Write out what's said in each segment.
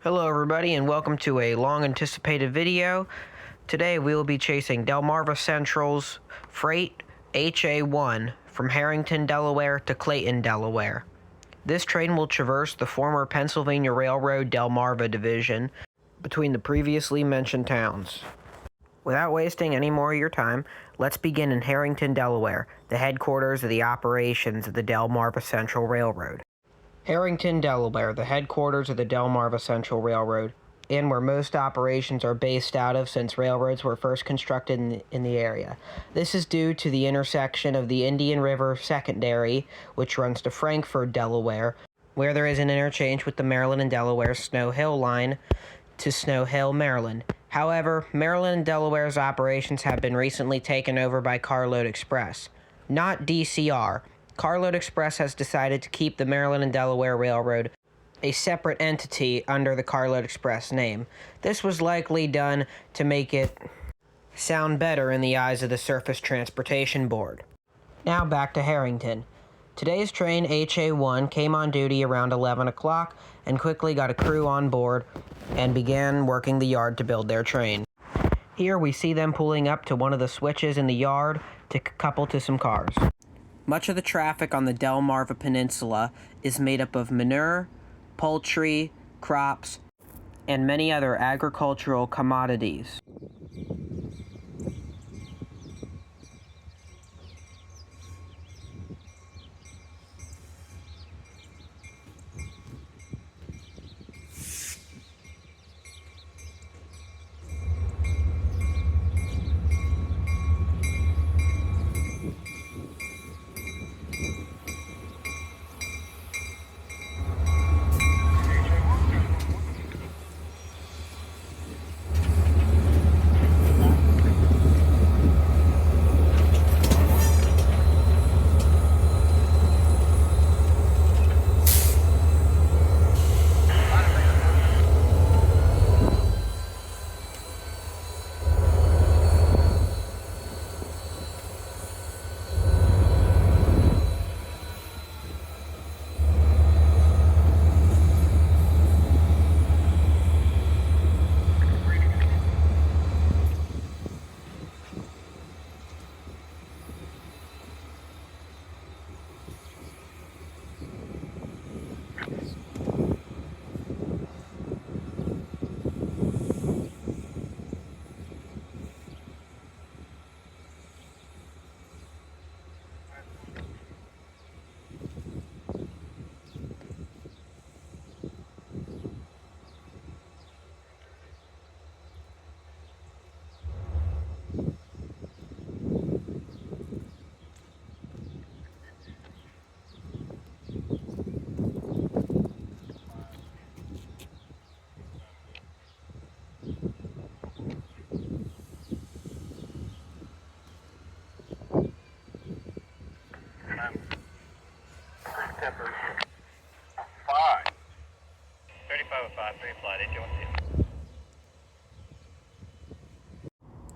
Hello everybody and welcome to a long anticipated video. Today we will be chasing Delmarva Central's freight HA-1 from Harrington, Delaware to Clayton, Delaware. This train will traverse the former Pennsylvania Railroad Delmarva division between the previously mentioned towns. Without wasting any more of your time, let's begin in Harrington, Delaware, the headquarters of the operations of the Delmarva Central Railroad. Harrington, Delaware, the headquarters of the Delmarva Central Railroad, and where most operations are based out of since railroads were first constructed in the area. This is due to the intersection of the Indian River Secondary, which runs to Frankfort, Delaware, where there is an interchange with the Maryland and Delaware Snow Hill line to Snow Hill, Maryland. However, Maryland and Delaware's operations have been recently taken over by Carload Express, not DCR. Carload Express has decided to keep the Maryland and Delaware Railroad a separate entity under the Carload Express name. This was likely done to make it sound better in the eyes of the Surface Transportation Board. Now back to Harrington. Today's train, HA-1, came on duty around 11 o'clock and quickly got a crew on board and began working the yard to build their train. Here we see them pulling up to one of the switches in the yard to couple to some cars. Much of the traffic on the Delmarva Peninsula is made up of manure, poultry, crops, and many other agricultural commodities.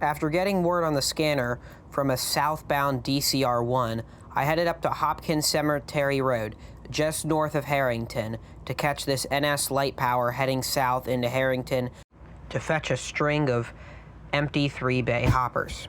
After getting word on the scanner from a southbound DCR-1, I headed up to Hopkins Cemetery Road, just north of Harrington, to catch this NS Light Power heading south into Harrington to fetch a string of empty 3-bay hoppers.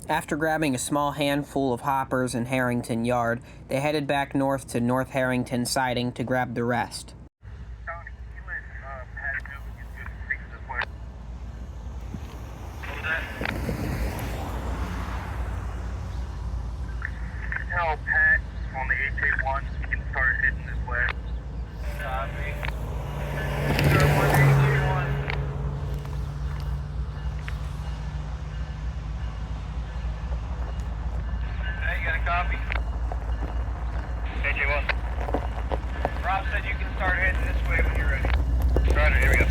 After grabbing a small handful of hoppers in Harrington Yard, they headed back north to North Harrington siding to grab the rest. Tell Pat on the HA-1 he can start heading this way. Copy. HA-1. Hey, you got a copy? HA-1. Rob said you can start heading this way when you're ready. Roger, here we go.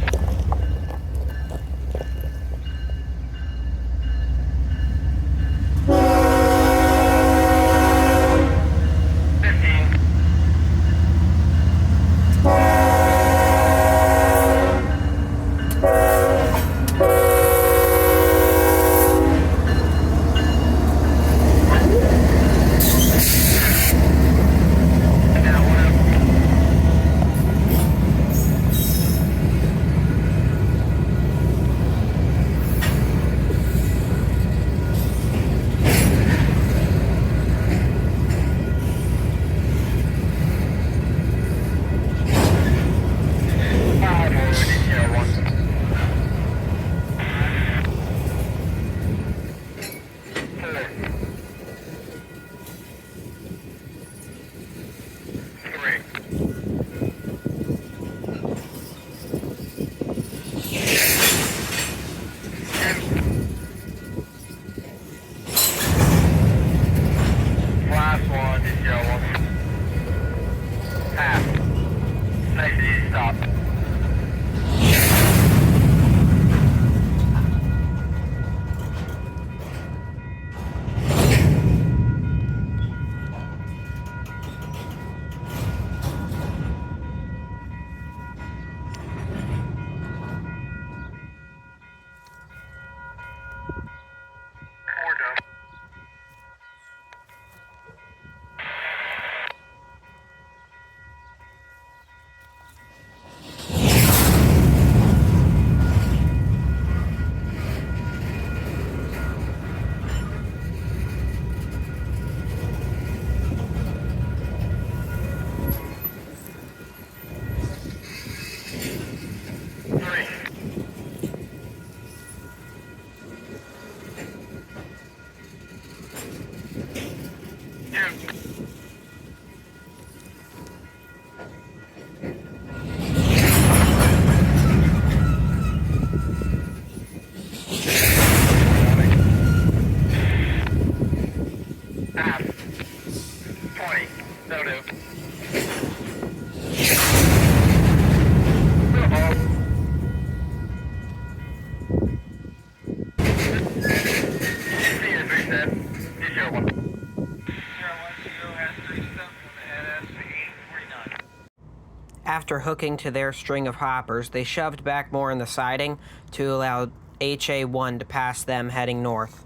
After hooking to their string of hoppers, they shoved back more in the siding to allow HA-1 to pass them heading north.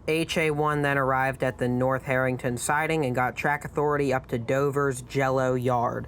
HA-1 then arrived at the North Harrington siding and got track authority up to Dover's Jello Yard.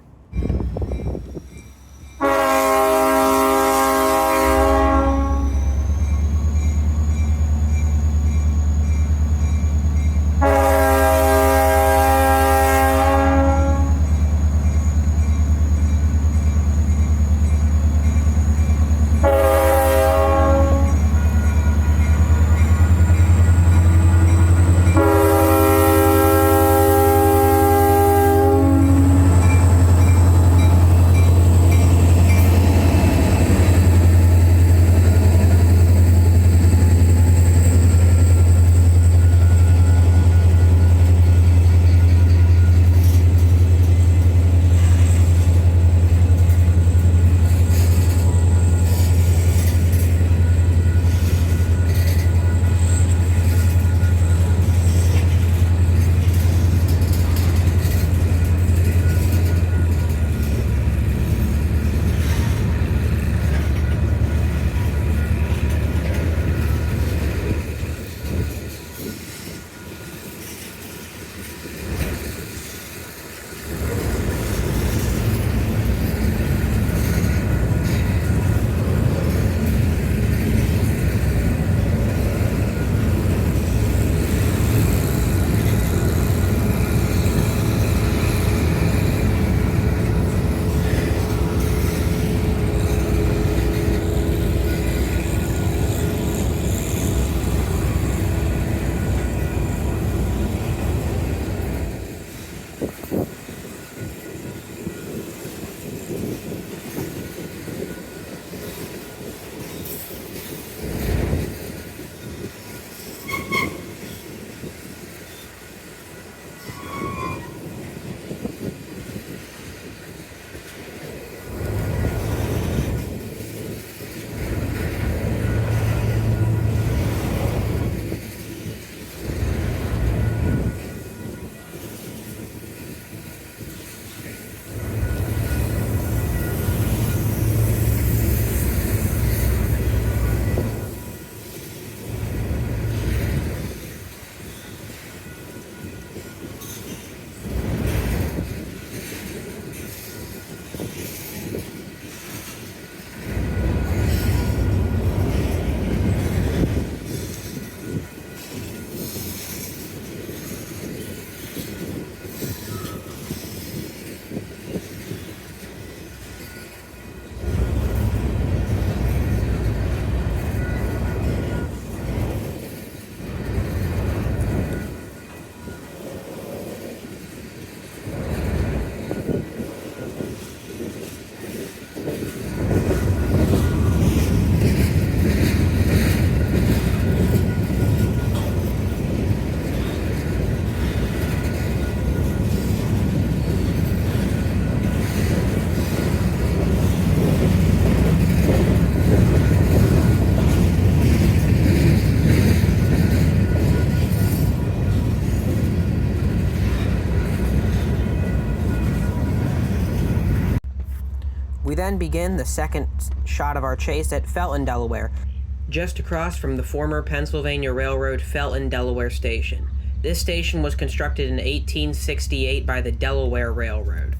then begin the second shot of our chase at Felton, Delaware, just across from the former Pennsylvania Railroad Felton, Delaware station. This station was constructed in 1868 by the Delaware Railroad.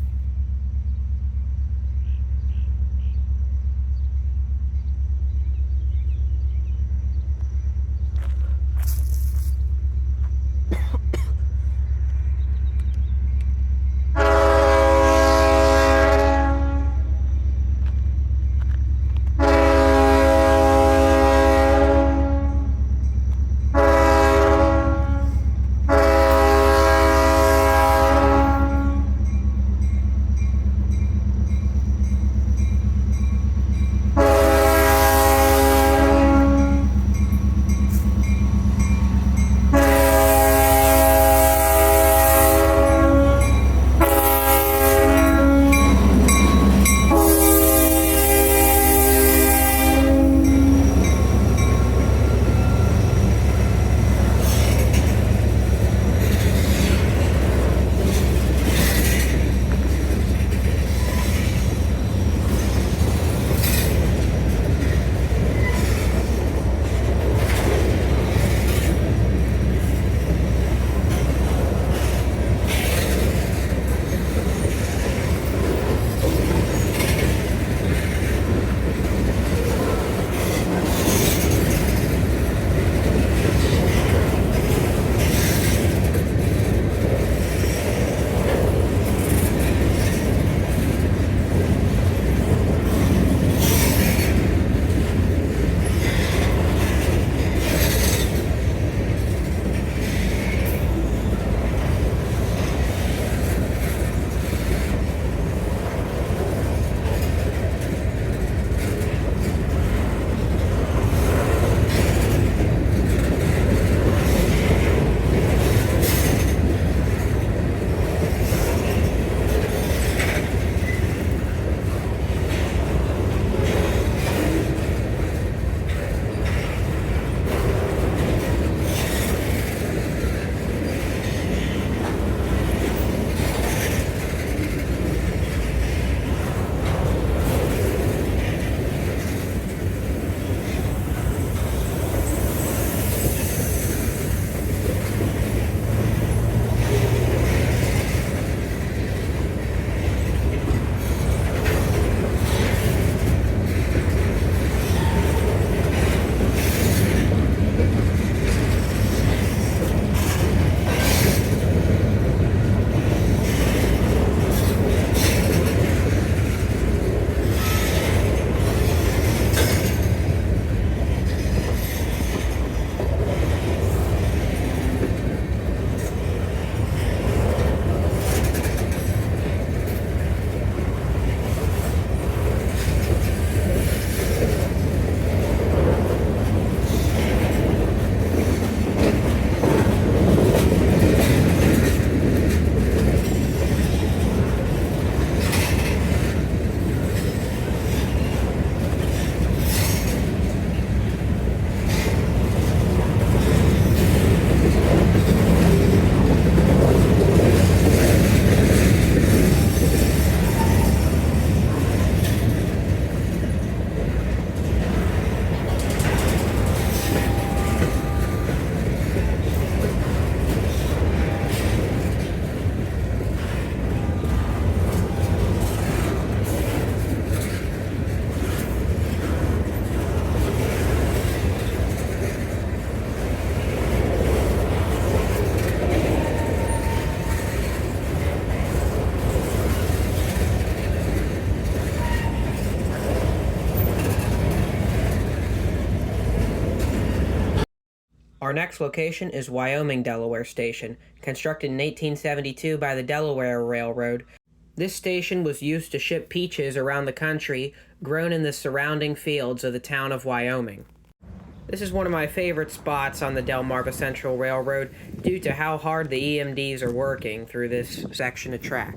Our next location is Wyoming Delaware Station, constructed in 1872 by the Delaware Railroad. This station was used to ship peaches around the country, grown in the surrounding fields of the town of Wyoming. This is one of my favorite spots on the Delmarva Central Railroad due to how hard the EMDs are working through this section of track.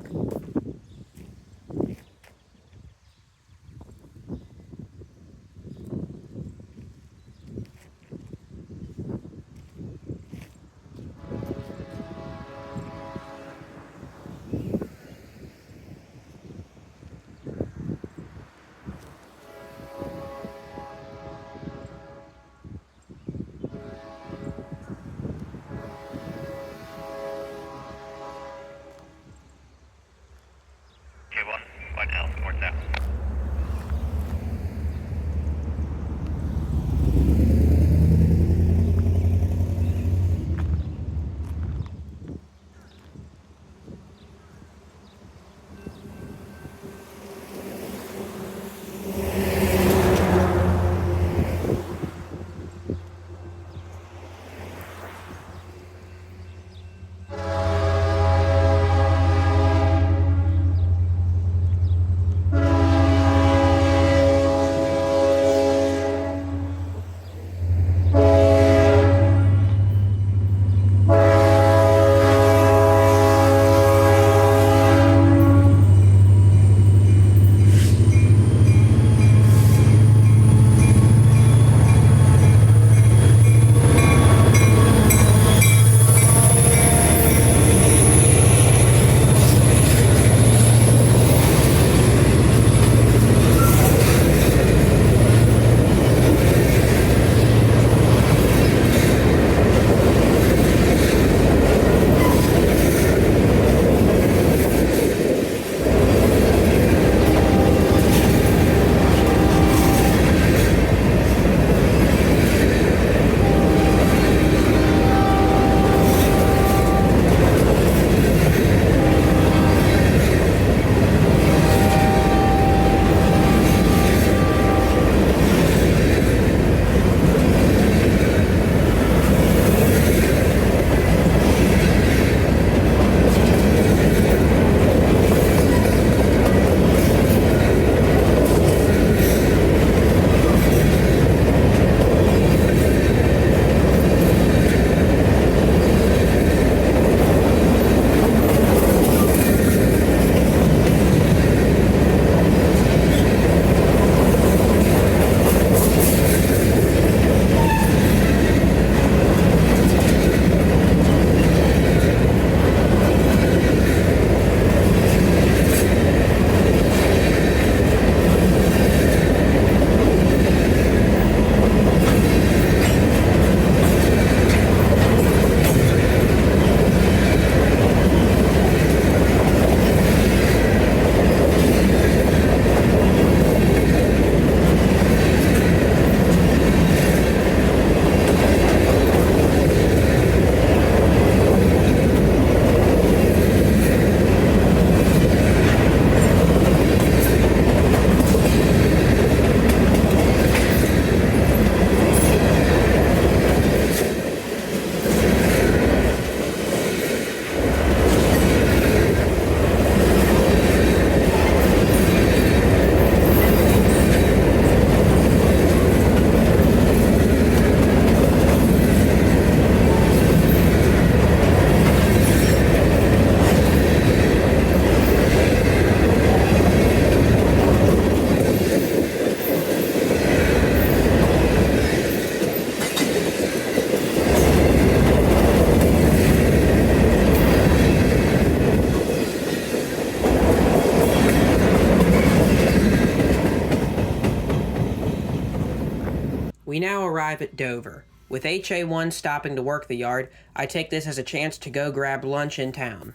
We now arrive at Dover. With HA-1 stopping to work the yard, I take this as a chance to go grab lunch in town.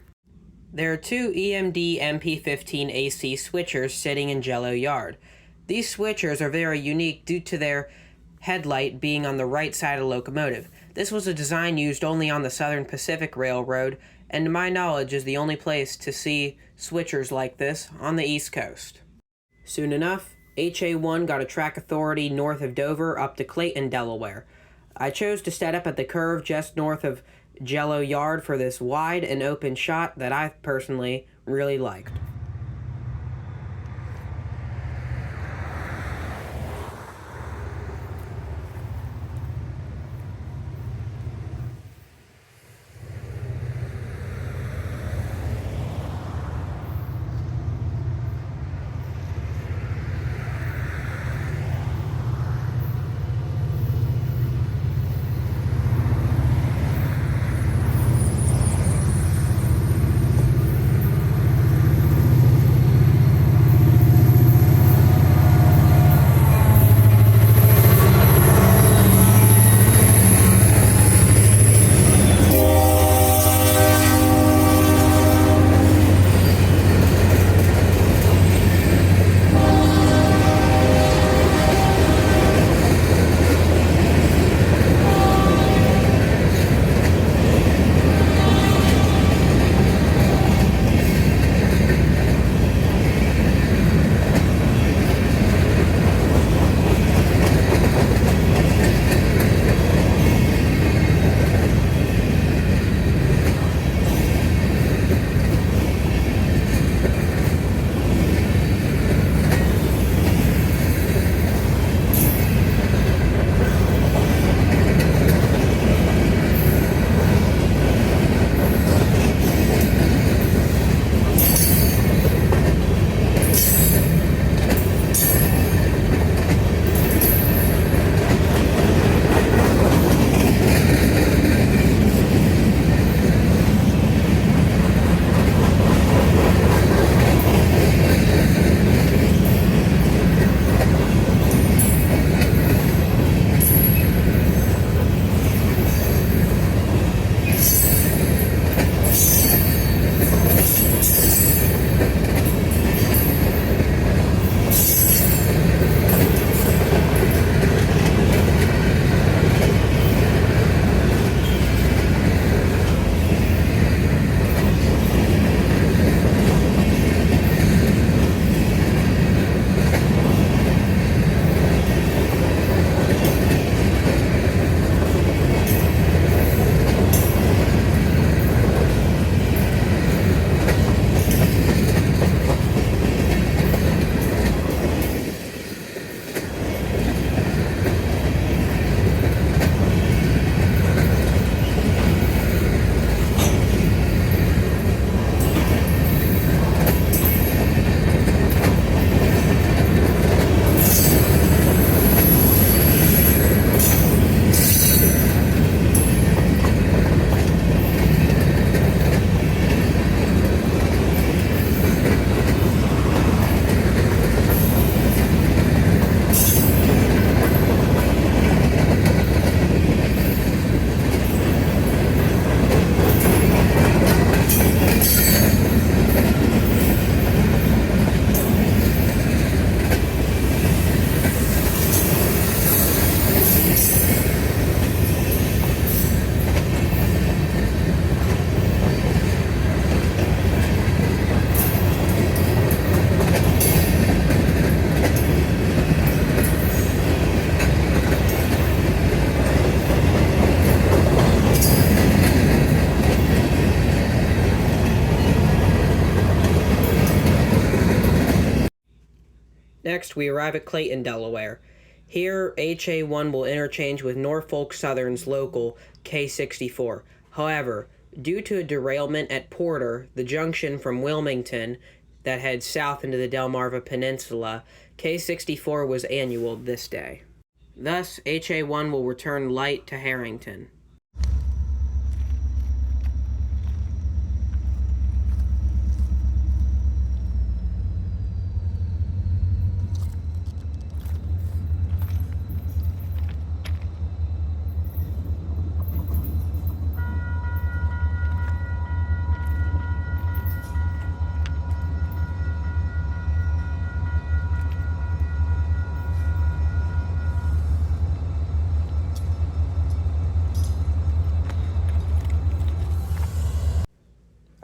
There are two EMD MP15 AC switchers sitting in Jello Yard. These switchers are very unique due to their headlight being on the right side of the locomotive. This was a design used only on the Southern Pacific Railroad, and to my knowledge is the only place to see switchers like this on the East Coast. Soon enough, HA-1 got a track authority north of Dover up to Clayton, Delaware. I chose to set up at the curve just north of Jello Yard for this wide and open shot that I personally really liked. Next, we arrive at Clayton, Delaware. Here, HA-1 will interchange with Norfolk Southern's local K64. However, due to a derailment at Porter, the junction from Wilmington that heads south into the Delmarva Peninsula, K64 was annulled this day. Thus, HA-1 will return light to Harrington.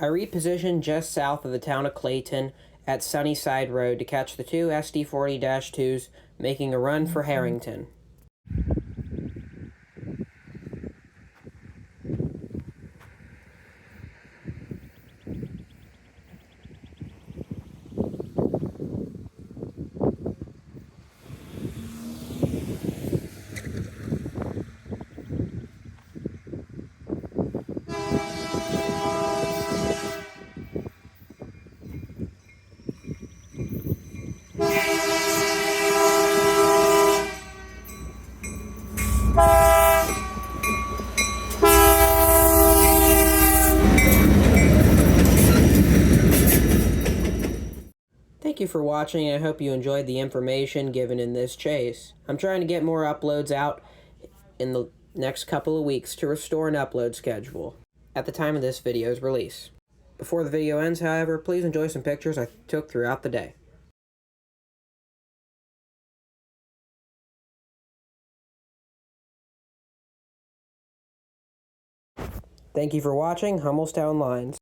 I repositioned just south of the town of Clayton at Sunnyside Road to catch the two SD40-2s making a run for Harrington. Thank you for watching, and I hope you enjoyed the information given in this chase. I'm trying to get more uploads out in the next couple of weeks to restore an upload schedule at the time of this video's release. Before the video ends, however, please enjoy some pictures I took throughout the day. Thank you for watching Hummelstown Lines.